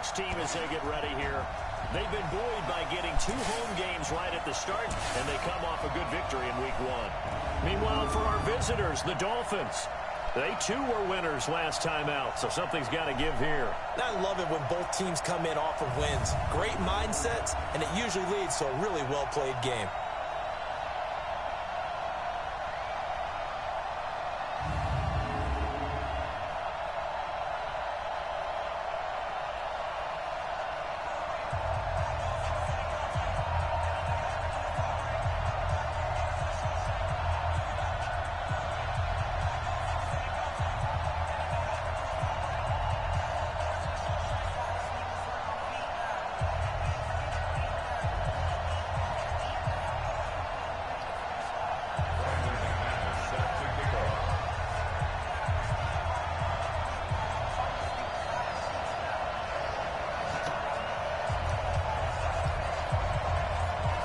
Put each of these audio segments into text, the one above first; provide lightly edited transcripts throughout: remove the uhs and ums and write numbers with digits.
Bucs team as they get ready here. They've been buoyed by getting 2 home games right at the start, and they come off a good victory in Week 1. Meanwhile, for our visitors, the Dolphins, they too were winners last time out, so something's got to give here. I love it when both teams come in off of wins. Great mindsets, and it usually leads to a really well-played game.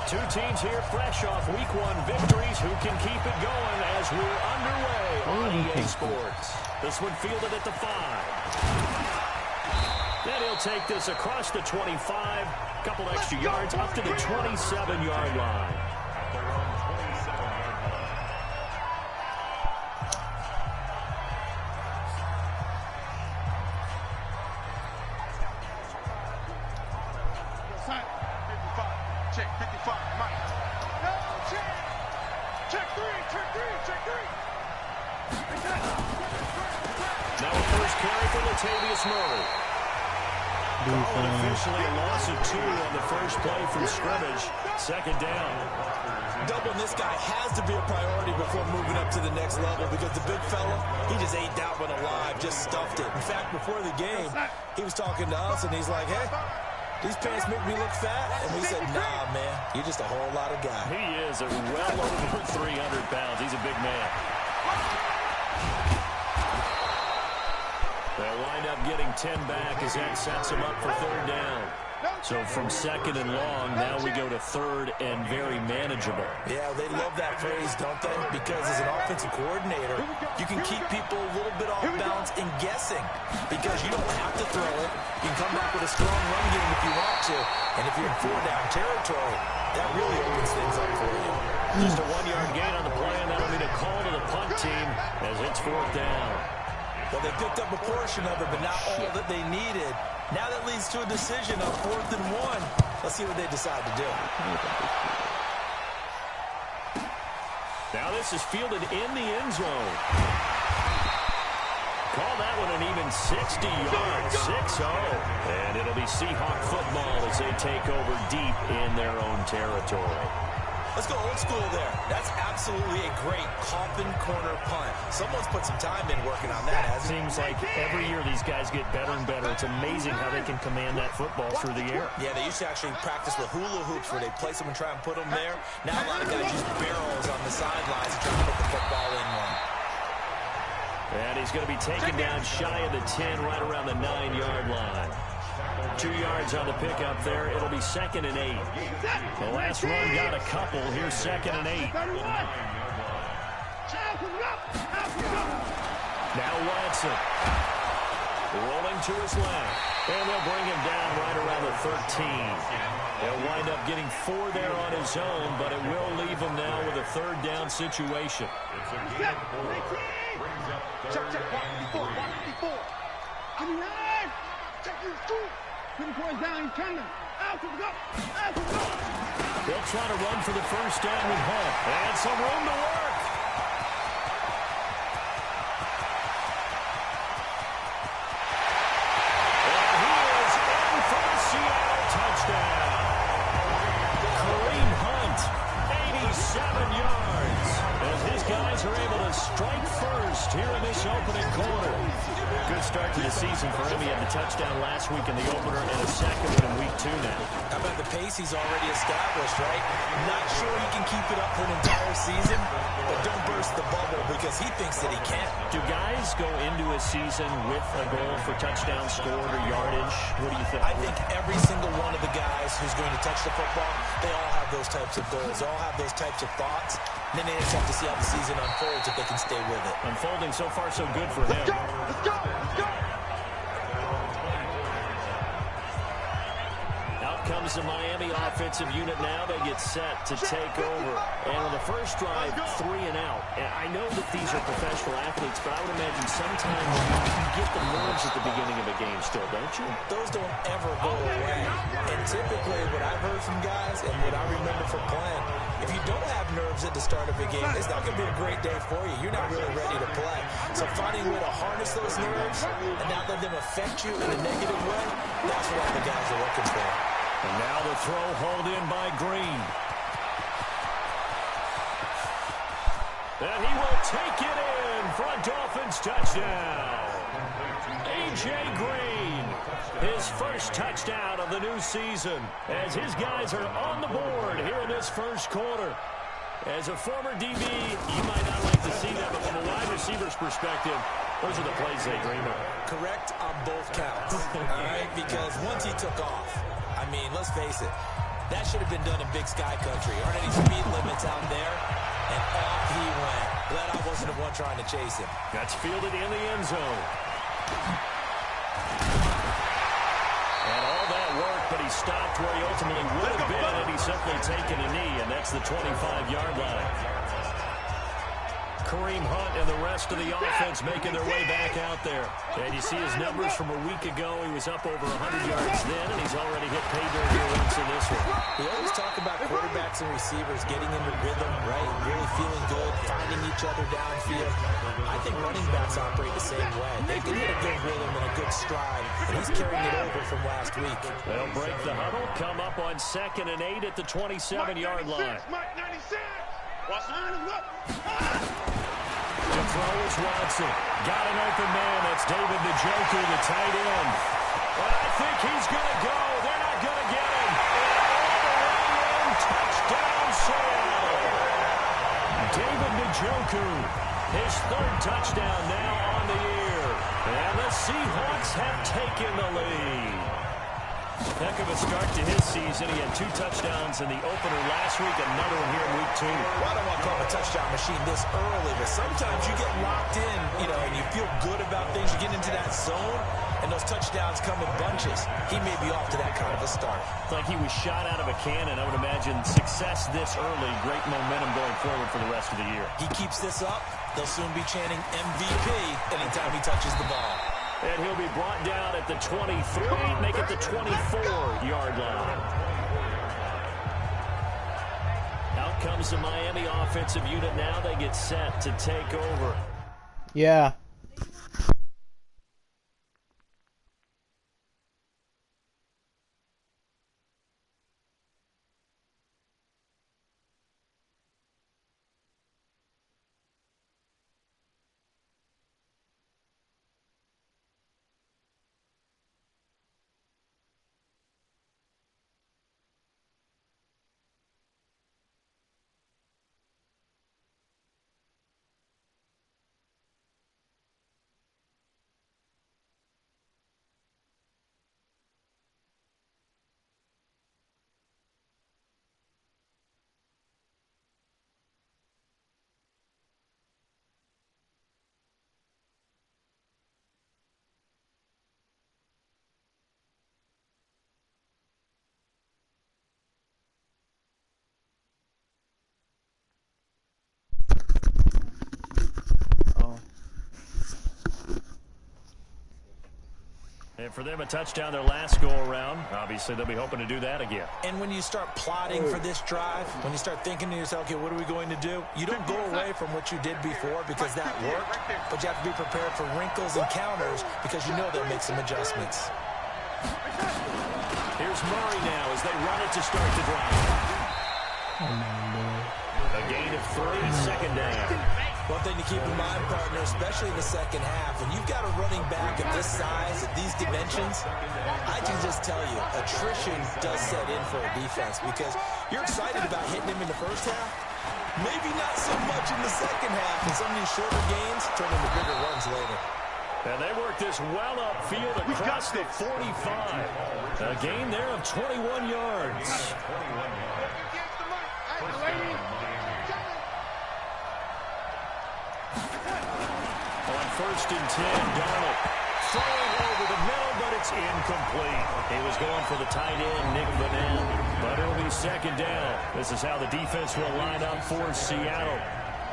Two teams here fresh off Week 1 victories. Who can keep it going as we're underway on EA Sports? This one fielded at the 5. Then he'll take this across the 25. Couple extra yards up to the 27-yard line. Check 55, Mike. No, check. Check 3, check 3, check 3. Now a first carry for Latavius Murray. Calling officially a loss of 2 on the first play from scrimmage. Second down. Doubling this guy has to be a priority before moving up to the next level because the big fella, he just ate that one alive, just stuffed it. In fact, before the game, he was talking to us, and he's like, hey, these pants make me look fat. And we said, nah, man, you're just a whole lot of guy. He is a well over 300 pounds. He's a big man. They'll wind up getting 10 back as that sets him up for third down. So from second and long, now we go to third and very manageable. Yeah, they love that phrase, don't they? Because as an offensive coordinator, you can keep people a little bit off balance and guessing because you don't have to throw it. You can come back with a strong run game if you want to. And if you're in 4-down territory, that really opens things up for you. Just a 1-yard gain on the play, and that'll be a call to the punt team as it's fourth down. Well, they picked up a portion of it, but not all that they needed. Now that leads to a decision on 4th and 1. Let's see what they decide to do. Now this is fielded in the end zone. Call that one an even 60 yards, 6-0. And it'll be Seahawk football as they take over deep in their own territory. Let's go old school there. That's absolutely a great coffin corner punt. Someone's put some time in working on that, hasn't it? Seems like every year these guys get better and better. It's amazing how they can command that football through the air. Yeah, they used to actually practice with hula hoops where they place them and try and put them there. Now a lot of guys use barrels on the sidelines to try to put the football in one. And he's going to be taken down shy of the 10, right around the 9-yard line. 2 yards on the pickup there. It'll be 2nd and 8. The last run got a couple. Here's 2nd and 8. Now Watson. Rolling to his left. And they'll bring him down right around the 13. He'll wind up getting 4 there on his own, but it will leave him now with a third down situation. Check, 154, 154. I'm alive. Check your scoop. 24 down, he's coming. Out to go. Out to go. They'll try to run for the first down with Hunt. And some room to work. And he is in for the Seattle touchdown. Kareem Hunt, 87 yards. As his guys are able to strike first here in this opening quarter. Good start to the season for him. He had the touchdown last week in the opener and a second one in week 2 now. How about the pace he's already established, right? Not sure he can keep it up for an entire season, but don't burst the bubble because he thinks that he can. Do guys go into a season with a goal for touchdown scored or yardage? What do you think? I think every single one of the guys who's going to touch the football, they all have those types of goals. They all have those types of thoughts. And then they just have to see how the season unfolds if they can stay with it. Unfolding so far so good for him. Let's go. Let's go. Let's go. Comes the Miami offensive unit now. They get set to take over. And on the first drive, 3 and out. And I know that these are professional athletes, but I would imagine sometimes you get the nerves at the beginning of a game still, don't you? Those don't ever go away. And typically what I've heard from guys and what I remember from playing, if you don't have nerves at the start of a game, it's not going to be a great day for you. You're not really ready to play. So finding a way to harness those nerves and not let them affect you in a negative way, that's what all the guys are looking for. And now the throw hauled in by Green. And he will take it in for a Dolphins touchdown. A.J. Green, his first touchdown of the new season, as his guys are on the board here in this first quarter. As a former DB, you might not like to see that, but from a wide receiver's perspective, those are the plays they dream of. Correct on both counts, all right? Because once he took off, I mean, let's face it, that should have been done in Big Sky Country. Aren't any speed limits out there? And off he went. Glad I wasn't the one trying to chase him. That's fielded in the end zone. And all that work, but he stopped where he ultimately would have been had he simply taken a knee, and that's the 25-yard line. Kareem Hunt and the rest of the offense making their way back out there. And you see his numbers from a week ago. He was up over 100 yards then, and he's already hit pay dirt here once in this one. We always talk about quarterbacks and receivers getting into rhythm, right? Really feeling good, finding each other downfield. I think running backs operate the same way. They can hit a good rhythm and a good stride, and he's carrying it over from last week. They'll break the huddle, come up on 2nd and 8 at the 27-yard line. Mike 96. Watch the line up. The throw is Watson. Got an open man. That's David Njoku, the tight end. But I think he's going to go. They're not going to get him. And all the way in, touchdown Seattle. David Njoku, his 3rd touchdown now on the year. And the Seahawks have taken the lead. Heck of a start to his season. He had 2 touchdowns in the opener last week, another one here in week 2. Well, I don't want to call him a touchdown machine this early, but sometimes you get locked in, and you feel good about things. You get into that zone, and those touchdowns come in bunches. He may be off to that kind of a start. It's like he was shot out of a cannon. I would imagine success this early, great momentum going forward for the rest of the year. He keeps this up, they'll soon be chanting MVP anytime he touches the ball. And he'll be brought down at the 23, make it the 24-yard line. Out comes the Miami offensive unit now. They get set to take over. Yeah. And for them, a touchdown their last go-around. Obviously, they'll be hoping to do that again. And when you start plotting for this drive, when you start thinking to yourself, okay, what are we going to do? You don't go away from what you did before because that worked, but you have to be prepared for wrinkles and counters because you know they'll make some adjustments. Here's Murray now as they run it to start the drive. A gain of 3, 2nd down. One thing to keep in mind, partner, especially in the second half, when you've got a running back of this size, at these dimensions, I can just tell you, attrition does set in for a defense because you're excited about hitting him in the first half. Maybe not so much in the second half, and some of these shorter gains turn into bigger runs later. And they work this well upfield across the 45. A gain there of 21 yards. On 1st and 10, Darnold throwing over the middle, but it's incomplete. He was going for the tight end, Nick Vanette, but it'll be second down. This is how the defense will line up for Seattle.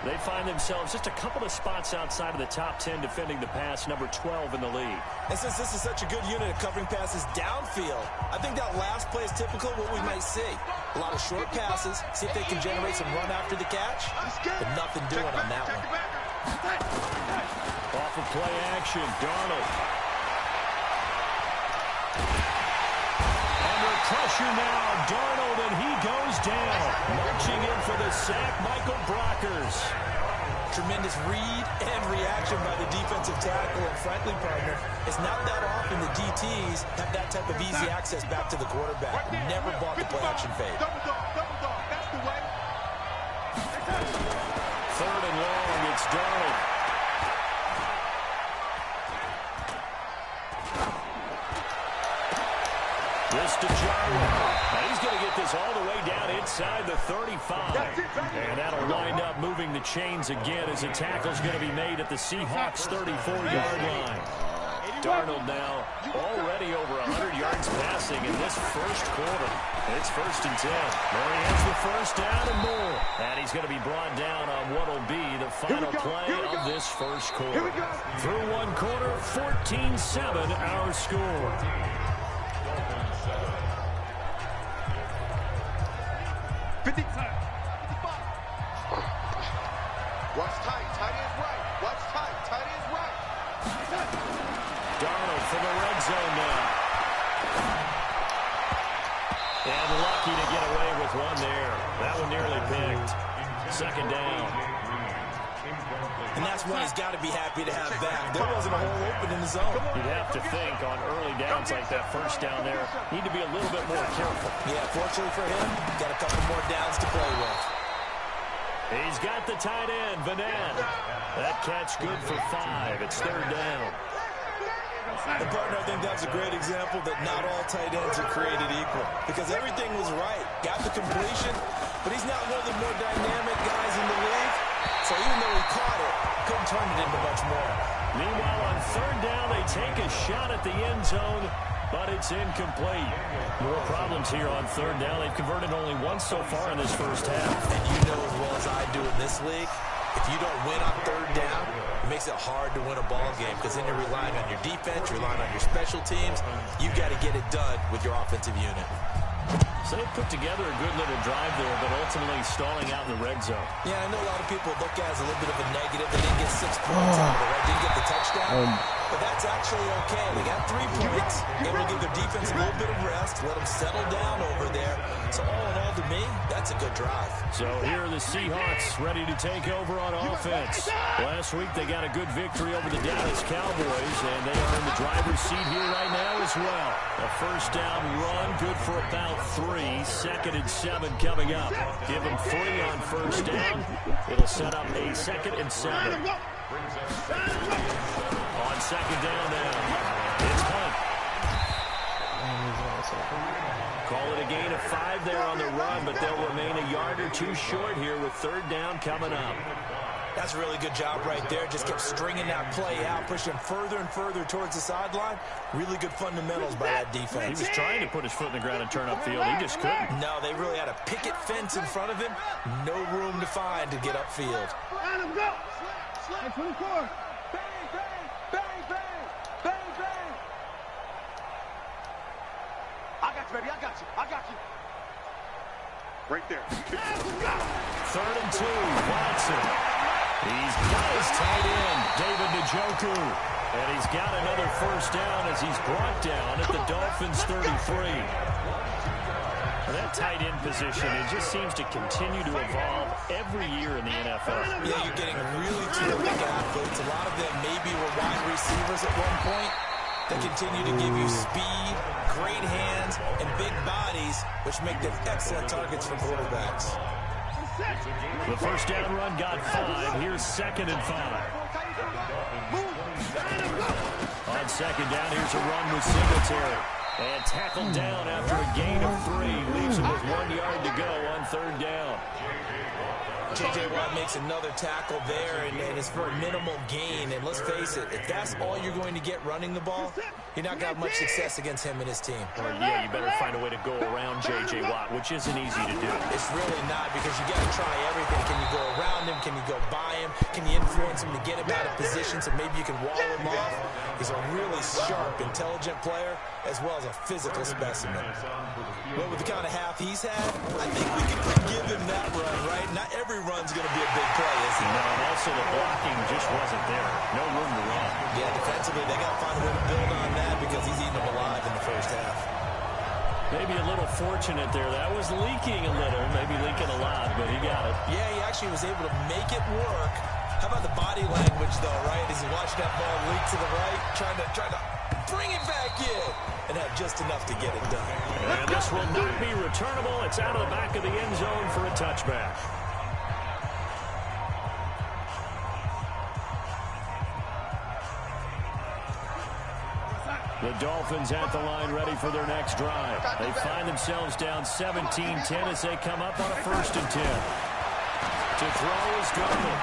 They find themselves just a couple of spots outside of the top 10 defending the pass, number 12 in the league. And since this is such a good unit at covering passes downfield, I think that last play is typical of what we might see. A lot of short passes, see if they can generate some run after the catch, but nothing doing on that one. Off of play action, Darnold. Under pressure now, Darnold, and he goes down. Marching in for the sack, Michael Brockers. Tremendous read and reaction by the defensive tackle, and frankly, partner, it's not that often the DTs have that type of easy access back to the quarterback. Never bought the play action fade. Double dog, that's the way. Third and long, it's Darnold. This to Jarwin. Now he's going to get this all the way down inside the 35. And that'll wind up moving the chains again as a tackle's going to be made at the Seahawks' 34-yard line. Darnold now already over 100 yards passing in this first quarter. It's 1st and 10. There he has the first down and more. And he's going to be brought down on what will be the final play of this first quarter. Through one quarter, 14-7 our score. Watch tight, tight is right. Watch tight, tight is right. Darnold for the red zone now. And lucky to get away with one there. That one nearly picked. Second down. And that's when he's got to be happy to have that. There wasn't a hole open in the zone. You'd have to think on early downs like that first down there, need to be a little bit more careful. Yeah, fortunately for him, got a couple more downs to play with. He's got the tight end, Vanette. That catch good for 5. It's third down. And partner, I think that's a great example that not all tight ends are created equal. Because everything was right. Got the completion, but he's not one of the more dynamic guys in the league. So even though he caught it, couldn't turn it into much more. Meanwhile, on third down, they take a shot at the end zone, but it's incomplete. More problems here on third down. They've converted only once so far in this first half. And you know as well as I do in this league, if you don't win on third down, it makes it hard to win a ball game because then you're relying on your defense, you're relying on your special teams. You've got to get it done with your offensive unit. So they put together a good little drive there, but ultimately stalling out in the red zone. Yeah, I know a lot of people look at it as a little bit of a negative. They didn't get 6 points out of it, right? Didn't get the touchdown. But that's actually okay. They got 3 points. Able to give their defense a little bit of rest, let them settle down over there. So all in all, to me, that's a good drive. So here are the Seahawks ready to take over on offense. Last week they got a good victory over the Dallas Cowboys, and they are in the driver's seat here right now as well. A first down run, good for about 3. 2nd and 7 coming up. Give them 3 on first down. It'll set up a 2nd and 7. On second down now, it's Hunt. Call it a gain of 5 there on the run, but they'll remain a yard or 2 short here with third down coming up. That's a really good job right there. Just kept stringing that play out, pushing further and further towards the sideline. Really good fundamentals by that defense. He was trying to put his foot in the ground and turn upfield. He just couldn't. No, they really had a picket fence in front of him. No room to find to get upfield. Let him go. 24. Bang, bang, bang, bang, bang, bang. I got you, baby. I got you. I got you. Right there. 3rd and 2, Watson. He's got his tight end, David Njoku. And he's got another first down as he's brought down at the Dolphins' 33. That tight end position, it just seems to continue to evolve every year in the NFL. Yeah, you're getting really terrific athletes. A lot of them maybe were wide receivers at one point. They continue to give you speed, great hands, and big bodies, which make them excellent targets for quarterbacks. The first down run got 5. Here's 2nd and 5. On second down, here's a run with Singletary. And tackled down after a gain of 3. Leaves him with 1 yard to go on 3rd down. J.J. Watt makes another tackle there, and it's for a minimal gain. And let's face it, if that's all you're going to get running the ball, you're not going to have much success against him and his team. Well, yeah, you better find a way to go around J.J. Watt, which isn't easy to do. It's really not, because you got to try everything. Can you go around him? Can you go by him? Can you influence him to get him out of position so maybe you can wall him off? He's a really sharp, intelligent player, as well as a physical specimen. Well, with the kind of half he's had, I think we can forgive him that run, right? Not every run's going to be a big play, is he? No, and also the blocking just wasn't there. No room to run. Yeah, defensively, they got to find a way to build on that because he's eating them alive in the first half. Maybe a little fortunate there. That was leaking a little, maybe leaking a lot, but he got it. Yeah, he actually was able to make it work. How about the body language, though, right? As he watched that ball leak to the right, trying to bring it back in, and had just enough to get it done. And this will not be returnable. It's out of the back of the end zone for a touchback. The Dolphins at the line ready for their next drive. They find themselves down 17-10 as they come up on a 1st and 10. To throw is Garland.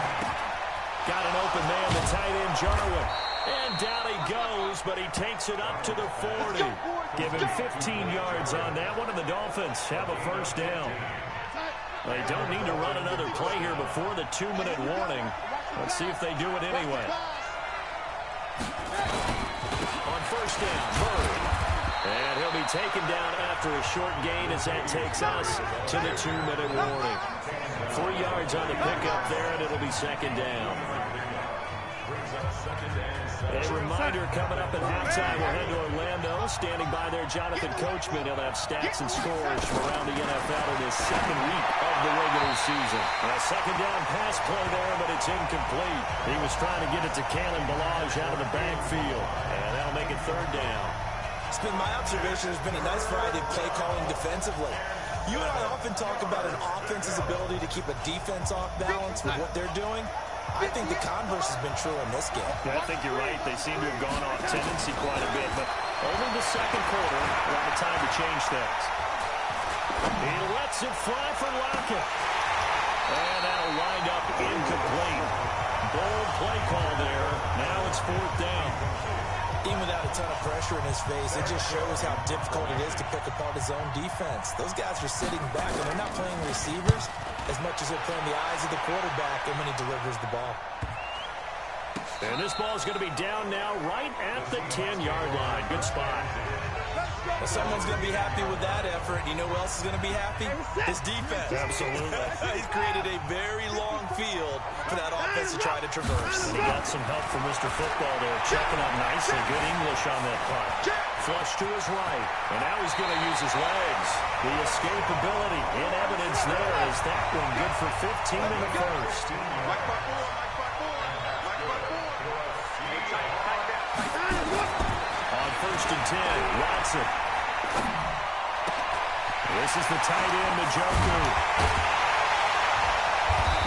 Got an open man, the tight end, Jarwin. And down he goes, but he takes it up to the 40. Give him 15 yards on that one, and the Dolphins have a 1st down. They don't need to run another play here before the 2-minute warning. Let's see if they do it anyway. On 1st down, Murray. And he'll be taken down after a short gain as that takes us to the 2-minute warning. 3 yards on the pickup there, and it'll be 2nd down. A reminder coming up at halftime, we'll head to Orlando. Standing by there, Jonathan Coachman. He'll have stats and scores from around the NFL in his 2nd week of the regular season. A 2nd down pass play there, but it's incomplete. He was trying to get it to Kalen Ballage out of the backfield, and that'll make it 3rd down. It's been my observation, there's been a nice variety of play calling defensively. You and I often talk about an offense's ability to keep a defense off balance with what they're doing. I think the converse has been true in this game. Yeah, I think you're right. They seem to have gone off tendency quite a bit, but over the 2nd quarter, a lot of time to change things. He lets it fly for Lockett. And that'll wind up incomplete. Bold play call there. Now it's 4th down. Even without a ton of pressure in his face, it just shows how difficult it is to pick apart his own defense. Those guys are sitting back, and they're not playing receivers as much as they're playing the eyes of the quarterback and when he delivers the ball. And this ball is going to be down now right at the 10-yard line. Good spot. Well, someone's going to be happy with that effort. You know who else is going to be happy? His defense. Absolutely. He's created a very long field for that offense to try to traverse. And he got some help from Mr. Football there, checking up nicely. Good English on that punt. Flush to his right, and now he's going to use his legs. The escapability in evidence there is that one good for 15 in the 1st. On 1st and 10, Watson. This is the tight end, Njoku.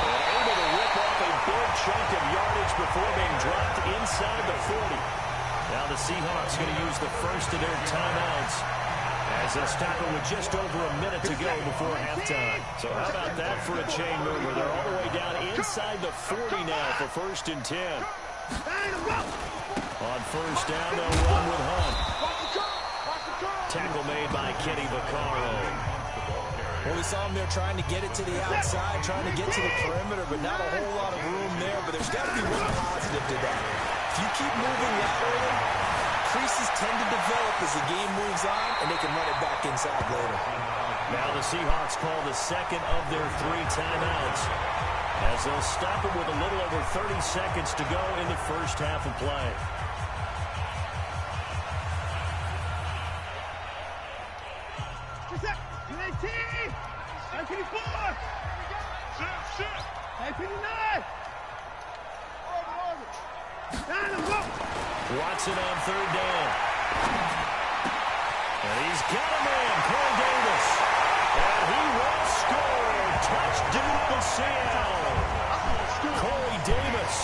And able to rip off a big chunk of yardage before being dropped inside the 40. Now the Seahawks going to use the first of their timeouts as they'll stop it with just over a minute to go before halftime. So how about that for a chain mover? They're all the way down inside the 40 now for 1st and 10. On 1st down, they'll run with Hunt. Tackle made by Kenny Vaccaro. Well, we saw him there trying to get it to the outside, trying to get to the perimeter, but not a whole lot of room there. But there's got to be one positive to that. If you keep moving laterally, creases tend to develop as the game moves on, and they can run it back inside later. Now the Seahawks call the 2nd of their 3 timeouts as they'll stop it with a little over 30 seconds to go in the 1st half of play. Watson on 3rd down. And he's got a man, Corey Davis. And he will score. Touchdown, Seattle. Corey Davis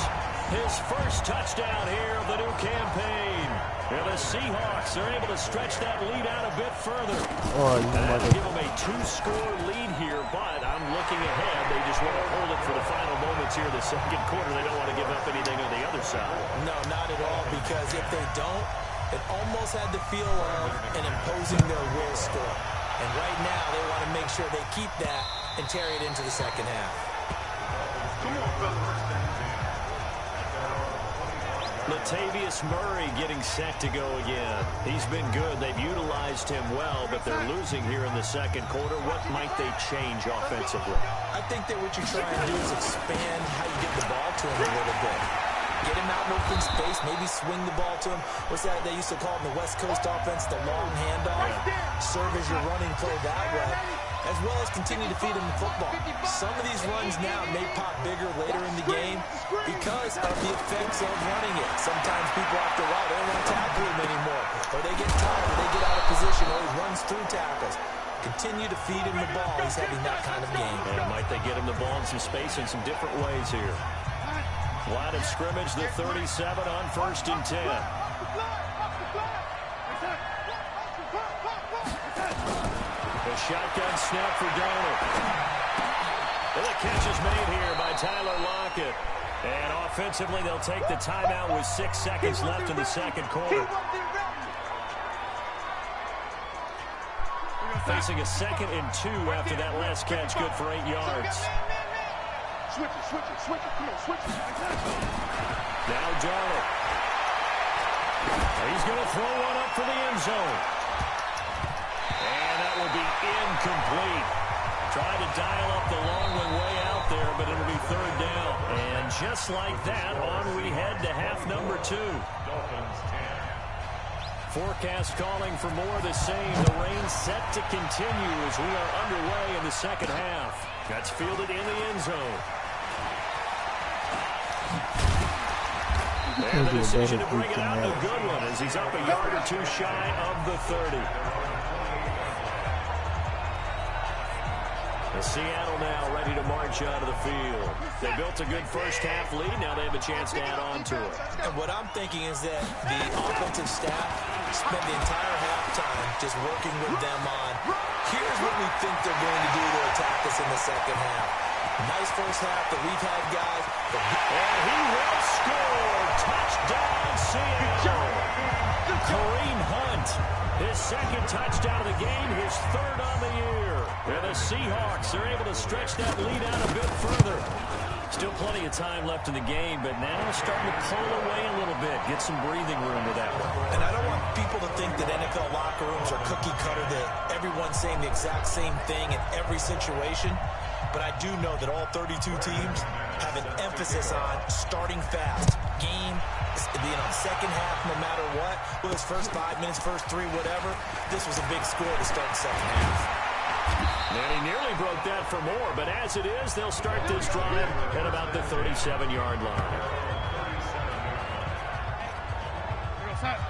his first touchdown here of the new campaign. And the Seahawks are able to stretch that lead out a bit further. That'll give them a 2-score lead here, but I'm looking ahead. They just want to hold it for the final moments here in the second quarter. They don't want to give up anything on the other side. No, not at all, because if they don't, it almost had the feel of an imposing their will score. And right now, they want to make sure they keep that and carry it into the second half. Come on, fellas. Latavius Murray getting set to go again. He's been good. They've utilized him well, but they're losing here in the second quarter. What might they change offensively? I think that what you try and do is expand how you get the ball to him a little bit. Get him out in open space, maybe swing the ball to him. What's that they used to call in the West Coast offense, the long handoff? Serve as your running play that way, as well as continue to feed him the football. Some of these runs now may pop bigger later in the game because of the effects of running it. Sometimes people after a while, they don't want to tackle him anymore, or they get tired, or they get out of position, or he runs through tackles. Continue to feed him the ball. He's having that kind of game. And might they get him the ball in some space in some different ways here. Line of scrimmage, the 37 on 1st and 10. The shotgun snap for Darnold. And the catch is made here by Tyler Lockett. And offensively, they'll take the timeout with 6 seconds left in the second quarter. Facing a 2nd and 2 after that last catch, good for 8 yards. Switch it. Come on, switch it. Now Darnold. He's going to throw one up for the end zone. And that will be incomplete. Trying to dial up the long one way out there, but it'll be 3rd down. And just like that, on we head to half number 2. Forecast calling for more of the same. The rain set to continue as we are underway in the second half. That's fielded in the end zone. And the decision to bring it out, a good one, as he's up a yard or 2 shy of the 30. And Seattle now ready to march out of the field. They built a good first half lead. Now they have a chance to add on to it. And what I'm thinking is that the offensive staff spent the entire halftime just working with them on, here's what we think they're going to do to attack us in the second half. Nice first half that we've had, guys. And he will score. Touchdown, Seattle. Kareem Hunt, his 2nd touchdown of the game, his 3rd on the year. And the Seahawks are able to stretch that lead out a bit further. Still plenty of time left in the game, but now starting to pull away a little bit. Get some breathing room with that one. And I don't want people to think that NFL locker rooms are cookie cutter, that everyone's saying the exact same thing in every situation. But I do know that all 32 teams have an emphasis on starting fast. Game, being on second half no matter what. Whether it's first 5 minutes, first 3, whatever. This was a big score to start the second half. And he nearly broke that for more, but as it is, they'll start this drive at about the 37-yard line.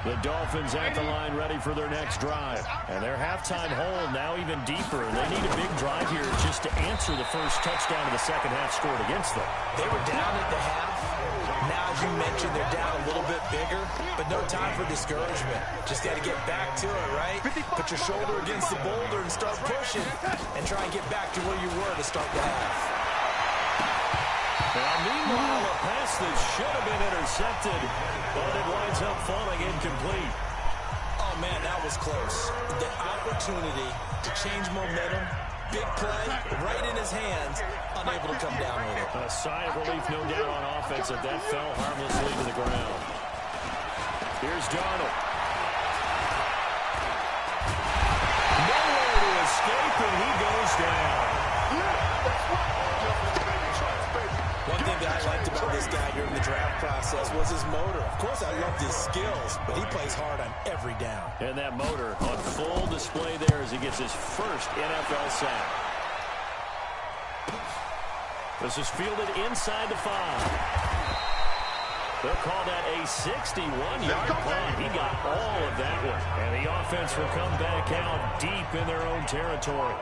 The Dolphins at the line ready for their next drive. And their halftime hold now even deeper. They need a big drive here just to answer the first touchdown of the second half scored against them. They were down at the half. Now, as you mentioned, they're down a little bit bigger, but no time for discouragement. Just got to get back to it, right? Put your shoulder against the boulder and start pushing and try and get back to where you were to start the half. Now, meanwhile, a pass that should have been intercepted, but it winds up falling incomplete. Oh, man, that was close. The opportunity to change momentum, big play, right in his hands, unable to come down with it. A sigh of relief, no doubt, on offense, that that fell harmlessly to the ground. Here's Darnold. Nowhere to escape, and he goes down. One thing that I liked about this guy during the draft process was his motor. Of course, I loved his skills, but he plays hard on every down. And that motor on full display there as he gets his first NFL sack. This is fielded inside the 5. They'll call that a 61-yard punt. He got all of that one. And the offense will come back out deep in their own territory.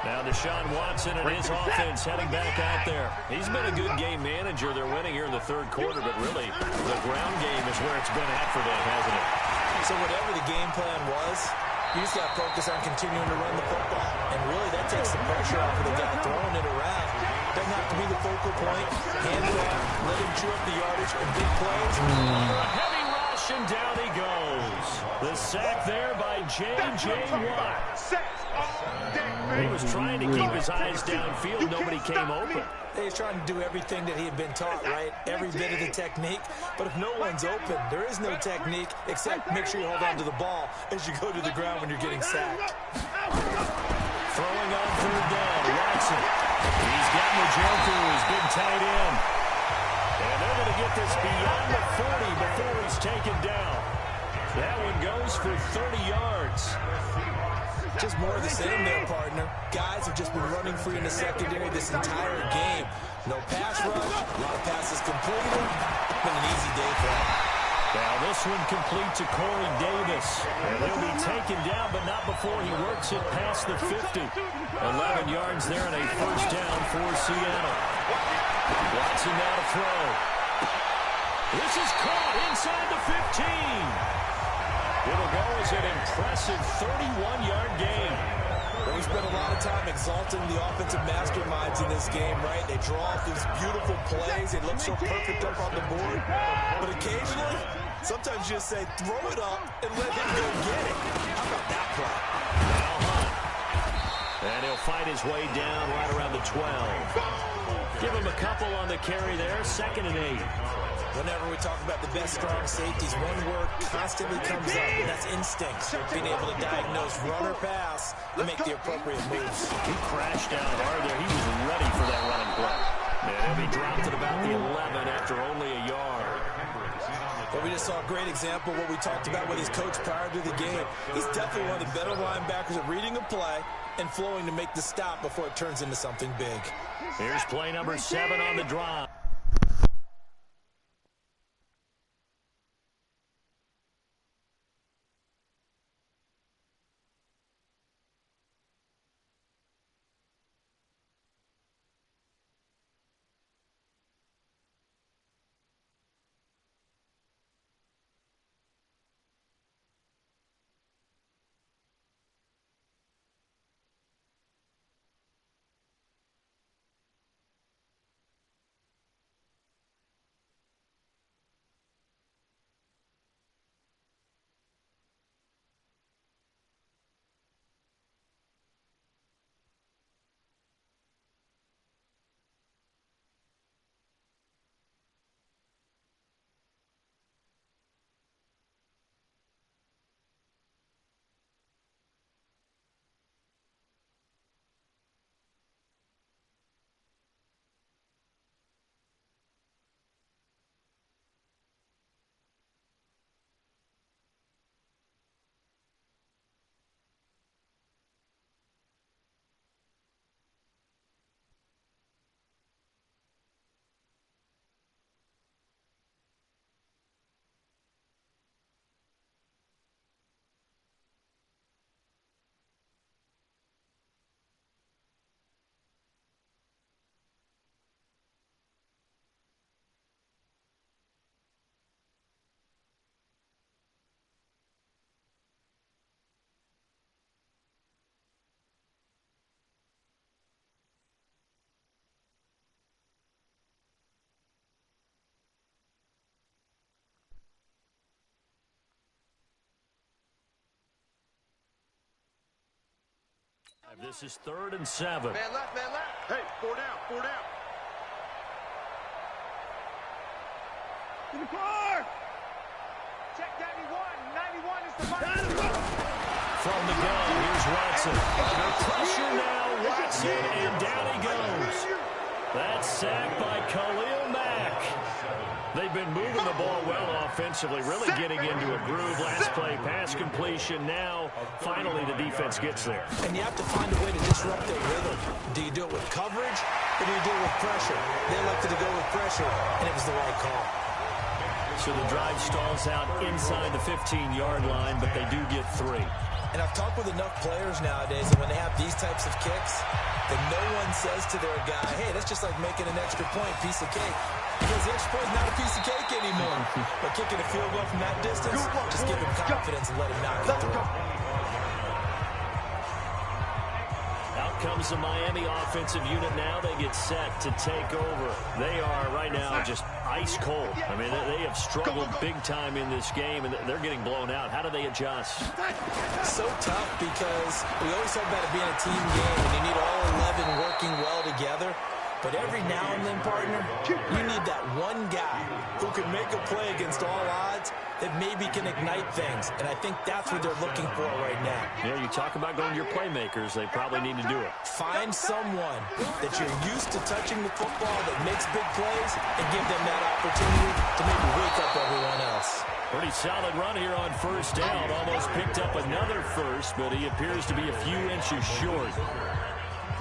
Now Deshaun Watson and his offense heading back out there. He's been a good game manager. They're winning here in the third quarter, but really the ground game is where it's been at for them, hasn't it? So whatever the game plan was, you just got to focus on continuing to run the football. And really that takes the pressure off of the guy throwing it around. Doesn't have to be the focal point. Hand it off, let him chew up the yardage and big plays. Heavy rush, and down he goes. The sack there by J.J. Watt. He was trying to keep his eyes downfield. Nobody came open. He's trying to do everything that he had been taught, right? Every bit of the technique. But if no one's open, there is no technique except make sure you hold on to the ball as you go to the ground when you're getting sacked. Throwing on third down, Watson. He's got Njoku, his big tight end. And they're going to get this beyond the 40 before he's taken down. That one goes for 30 yards. Just more of the same there, partner. Guys have just been running free in the secondary this entire game. No pass rush, a lot of passes completed. Been an easy day for him. Now this one complete to Corey Davis. And he'll be taken down, but not before he works it past the 50. 11 yards there and a first down for Seattle. Watson now to throw. This is caught inside the 15. It'll go as an impressive 31-yard gain. Well, we spent a lot of time exalting the offensive masterminds in this game, right? They draw up these beautiful plays. They look so perfect up on the board. But occasionally, sometimes you just say, throw it up and let him go get it. How about that play? Now Hunt. And he'll fight his way down right around the 12. Give him a couple on the carry there. 2nd and 8. Whenever we talk about the best strong safeties, one word constantly comes up, and that's instinct. Being able to diagnose run or pass and make the appropriate moves. He crashed down hard there. He was ready for that running play. And he dropped it about the 11 after only a yard. But we just saw a great example of what we talked about with his coach prior to the game. He's definitely one of the better linebackers at reading a play and flowing to make the stop before it turns into something big. Here's play number 7 on the drive. This is 3rd and 7. Man left, man left. Hey, 4 down, 4 down. To the car. Check 91. 91 is the money. From the gun, here's Watson. Under pressure now, Watson, and down he goes. That's sacked by Khalil Mack. They've been moving the ball well offensively, really getting into a groove. Last play, pass completion. Now, finally, the defense gets there. And you have to find a way to disrupt their rhythm. Do you do it with coverage, or do you do it with pressure? They elected to go with pressure, and it was the right call. So the drive stalls out inside the 15-yard line, but they do get 3. And I've talked with enough players nowadays that when they have these types of kicks, that no one says to their guy, hey, that's just like making an extra point, piece of cake. Because the extra point is not a piece of cake anymore. But kicking a field goal from that distance, just give him confidence and let him knock it through. Out comes the Miami offensive unit now. They get set to take over. They are right now just ice cold. I mean, they have struggled big time in this game, and they're getting blown out. How do they adjust? So tough because we always talk about it being a team game, and you need all 11 working well together. But every now and then, partner, you need that one guy who can make a play against all odds that maybe can ignite things. And I think that's what they're looking for right now. Yeah, you talk about going to your playmakers. They probably need to do it. Find someone that you're used to touching the football that makes big plays and give them that opportunity to maybe wake up everyone else. Pretty solid run here on first down. Almost picked up another first, but he appears to be a few inches short.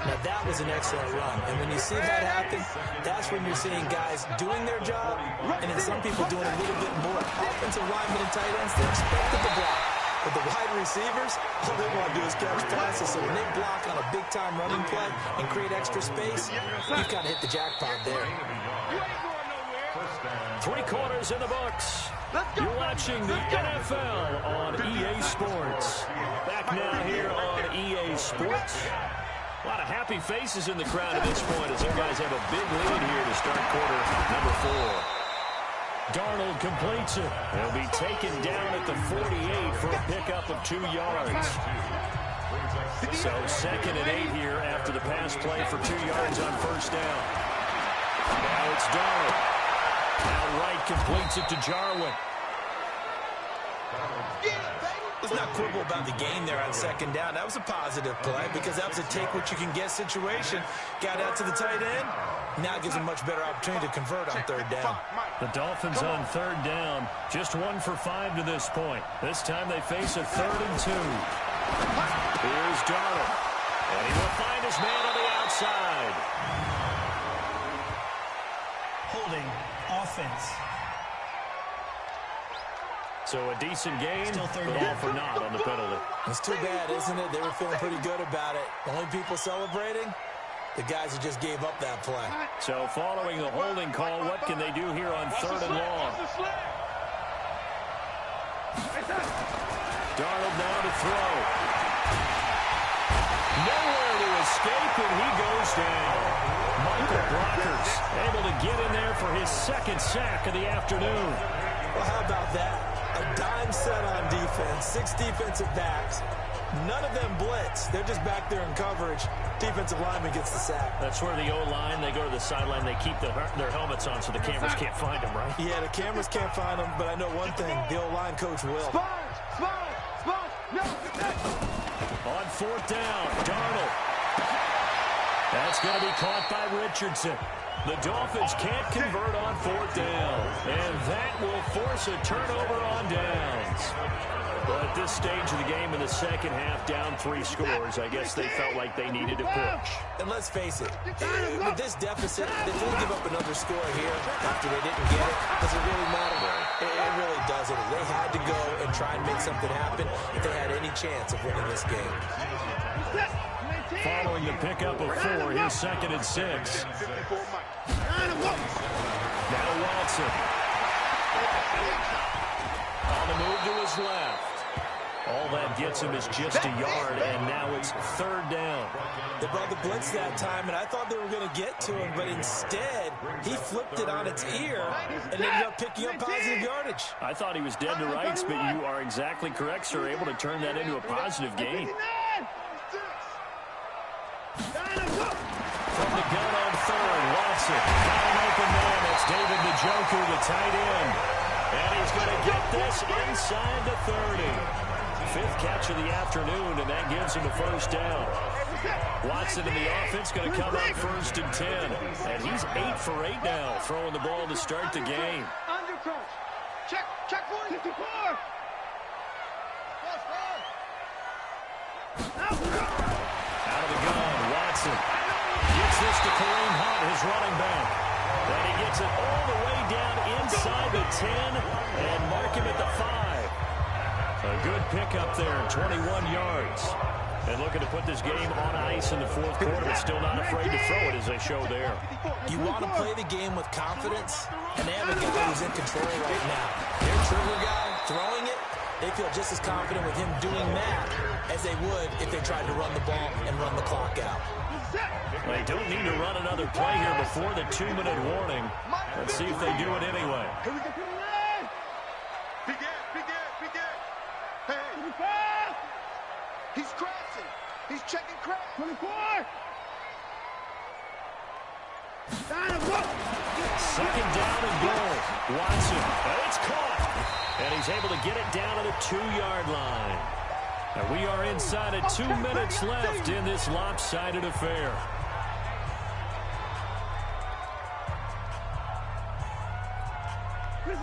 Now, that was an excellent run. And when you see that happen, that's when you're seeing guys doing their job, and then some people doing a little bit more. Offensive linemen and tight ends, they're expected to block. But the wide receivers, all they want to do is catch passes. So when they block on a big-time running play and create extra space, you've got to hit the jackpot there. 3 quarters in the books. You're watching the NFL on EA Sports. Back now here on EA Sports. A lot of happy faces in the crowd at this point as their guys have a big lead here to start quarter number 4. Darnold completes it. He'll be taken down at the 48 for a pickup of 2 yards. So 2nd and 8 here after the pass play for 2 yards on first down. Now it's Darnold. Now Wright completes it to Jarwin. Let's not quibble about the game there on 2nd down. That was a positive play because that was a take-what-you-can-get situation. Got out to the tight end. Now it gives them a much better opportunity to convert on 3rd down. The Dolphins on 3rd down. Just 1 for 5 to this point. This time they face a 3rd and 2. Here's Darnold. And he will find his man on the outside. Holding offense. So a decent gain, but all for naught on the penalty. It's too bad, isn't it? They were feeling pretty good about it. The only people celebrating, the guys who just gave up that play. So following the holding call, what can they do here on 3rd and long? Darnold now to throw. Nowhere to escape, and he goes down. Michael Brockers able to get in there for his 2nd sack of the afternoon. Well, how about that? A dime set on defense, 6 defensive backs. None of them blitz. They're just back there in coverage. Defensive lineman gets the sack. That's where the O-line, they go to the sideline, they keep their helmets on so the cameras can't find them, right? Yeah, the cameras can't find them, but I know one thing. The O-line coach will. On 4th down, Darnold. That's going to be caught by Richardson. The Dolphins can't convert on 4th down, and that will force a turnover on downs. But at this stage of the game in the 2nd half, down 3 scores, I guess they felt like they needed to push. And let's face it, with this deficit, if they give up another score here after they didn't get it, does it really matter? It really doesn't. They had to go and try and make something happen if they had any chance of winning this game. Following the pickup of 4, here's 2nd and 6. Now Watson. On the move to his left. All that gets him is just a yard, and now it's 3rd down. They brought the blitz that time, and I thought they were going to get to him, but instead, he flipped it on its ear and ended up picking up positive yardage. I thought he was dead to rights, but you are exactly correct, sir, able to turn that into a positive gain. From the gun on 3rd, Watson. Got an open man. That's David Njoku, the tight end. And he's going to get this inside the 30. 5th catch of the afternoon, and that gives him a 1st down. Watson in the offense going to come up 1st and 10. And he's 8 for 8 now, throwing the ball to start the game. Check 54. Out of the gun, Watson gets this to Kareem Hunt, his running back. And he gets it all the way down inside the 10 and mark him at the 5. A good pickup there, 21 yards. And looking to put this game on ice in the fourth quarter, but still not afraid to throw it as they show there. You want to play the game with confidence, and they have a guy who's in control right now. Their trigger guy throwing it, they feel just as confident with him doing that as they would if they tried to run the ball and run the clock out. They don't need to run another play here before the 2-minute warning. Let's see if they do it anyway. Hey, he's crossing. He's checking crack. 24. Second down and goal. Watson. It's caught. And he's able to get it down to the 2-yard line. And we are inside of 2 minutes left in this lopsided affair.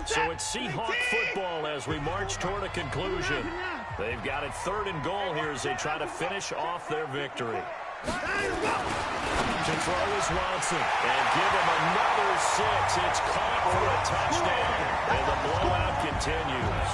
So it's Seahawk football as we march toward a conclusion. They've got it 3rd and goal here as they try to finish off their victory. To throw is Watson. And give him another 6. It's caught for a touchdown. And the blowout continues.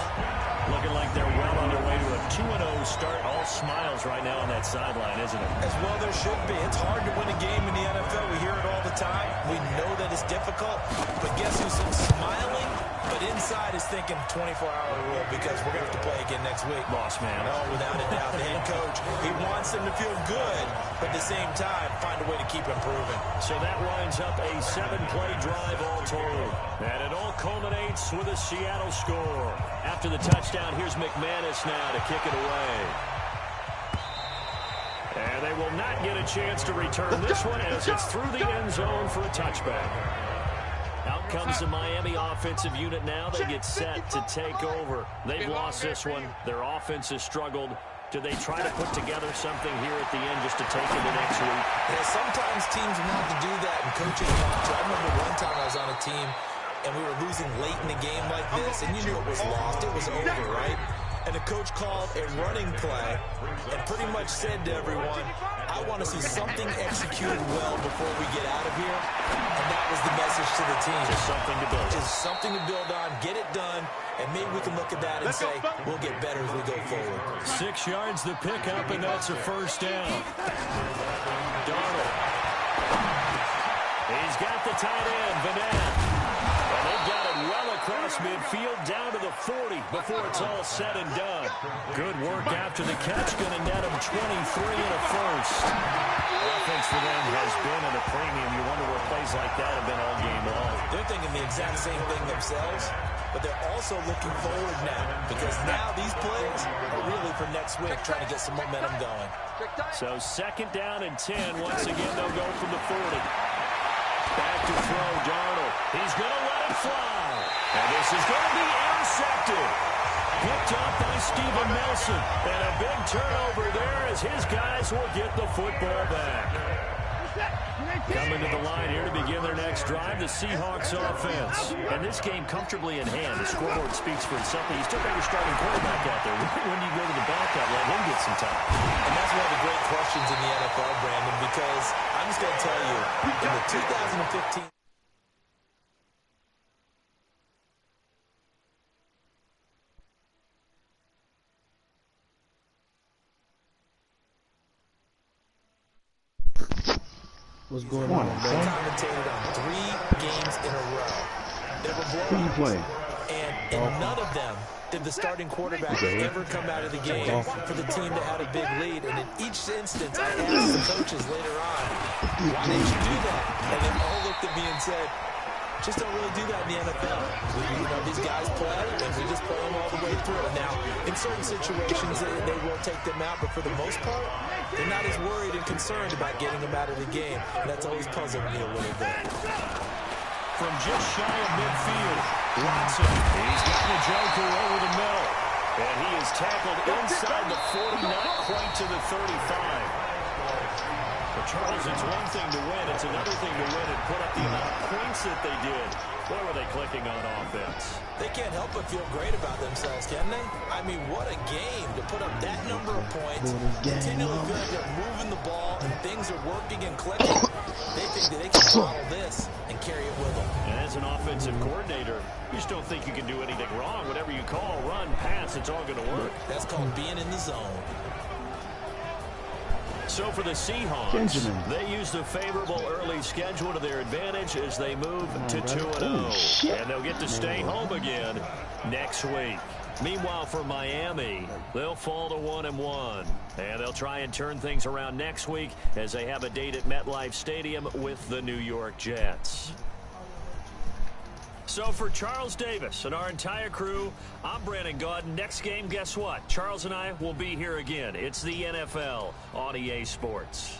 Looking like they're well on their way to a 2-0 start. All smiles right now on that sideline, isn't it? As well there should be. It's hard to win a game in the NFL. We hear it all the time. We know that it's difficult. But guess who's smiling? But inside is thinking 24-hour rule because we're going to have to play again next week. Boss man. Oh, without a doubt. The head coach, he wants them to feel good, but at the same time, find a way to keep improving. So that winds up a 7-play drive all told. And it all culminates with a Seattle score. After the touchdown, here's McManus now to kick it away. And they will not get a chance to return this one as it's through the end zone for a touchback. Out comes the Miami offensive unit now. They get set to take over. They've lost this one. Their offense has struggled. Do they try to put together something here at the end just to take into next week? Yeah, sometimes teams want to do that, and coaches want to. I remember one time I was on a team, and we were losing late in the game like this, and you knew it was lost. It was over, right? And the coach called a running play and pretty much said to everyone, I want to see something executed well before we get out of here. And that was the message to the team. Just something to build on. Just something to build on, get it done, and maybe we can look at that and say, we'll get better as we go forward. 6 yards the pickup, and that's a first down. Darnold. He's got the tight end, Van. And they've got it well across midfield down to the 40 before it's all said and done. Good work after the catch. Going to net him 23 and a first. Offense for them has been at a premium. You wonder where plays like that have been all game long. They're thinking the exact same thing themselves, but they're also looking forward now because now these plays are really for next week, trying to get some momentum going. So 2nd down and 10. Once again, they'll go from the 40. Back to throw, Darnold. He's going to let it fly. And this is going to be intercepted. Picked up by Steven Nelson. And a big turnover there as his guys will get the football back. Coming to the line here to begin their next drive, the Seahawks offense. And this game comfortably in hand. The scoreboard speaks for itself. You still got your starting quarterback out there. When you go to the backup, let him get some time. And that's one of the great questions in the NFL, Brandon, because I'm just going to tell you, in the 2015 What's going on, they commentated on 3 games in a row. They were blowouts. And in none of them did the starting quarterback ever come out of the game for the team that had a big lead. And in each instance, I asked the coaches later on, why didn't you do that? And they all looked at me and said, just don't really do that in the NFL. These guys play, and we just play them all the way through. Now, in certain situations, they will take them out, but for the most part, they're not as worried and concerned about getting them out of the game. And that's always puzzled me a little bit. From just shy of midfield, Watson. He's got the Joker over the middle. And he is tackled inside the 40, not quite to the 35. But Charles, it's one thing to win. It's another thing to win and put up the amount of points that they did. Boy, were they clicking on offense. They can't help but feel great about themselves, can they? I mean, what a game to put up that number of points, continually feel like they're moving the ball, and things are working and clicking. They think that they can bottle this and carry it with them. And as an offensive coordinator, you just don't think you can do anything wrong. Whatever you call, run, pass, it's all going to work. That's called being in the zone. So for the Seahawks, they use the favorable early schedule to their advantage as they move to 2-0. And they'll get to stay home again next week. Meanwhile, for Miami, they'll fall to 1-1. And they'll try and turn things around next week as they have a date at MetLife Stadium with the New York Jets. So for Charles Davis and our entire crew, I'm Brandon Gaudin. Next game, guess what? Charles and I will be here again. It's the NFL on EA Sports.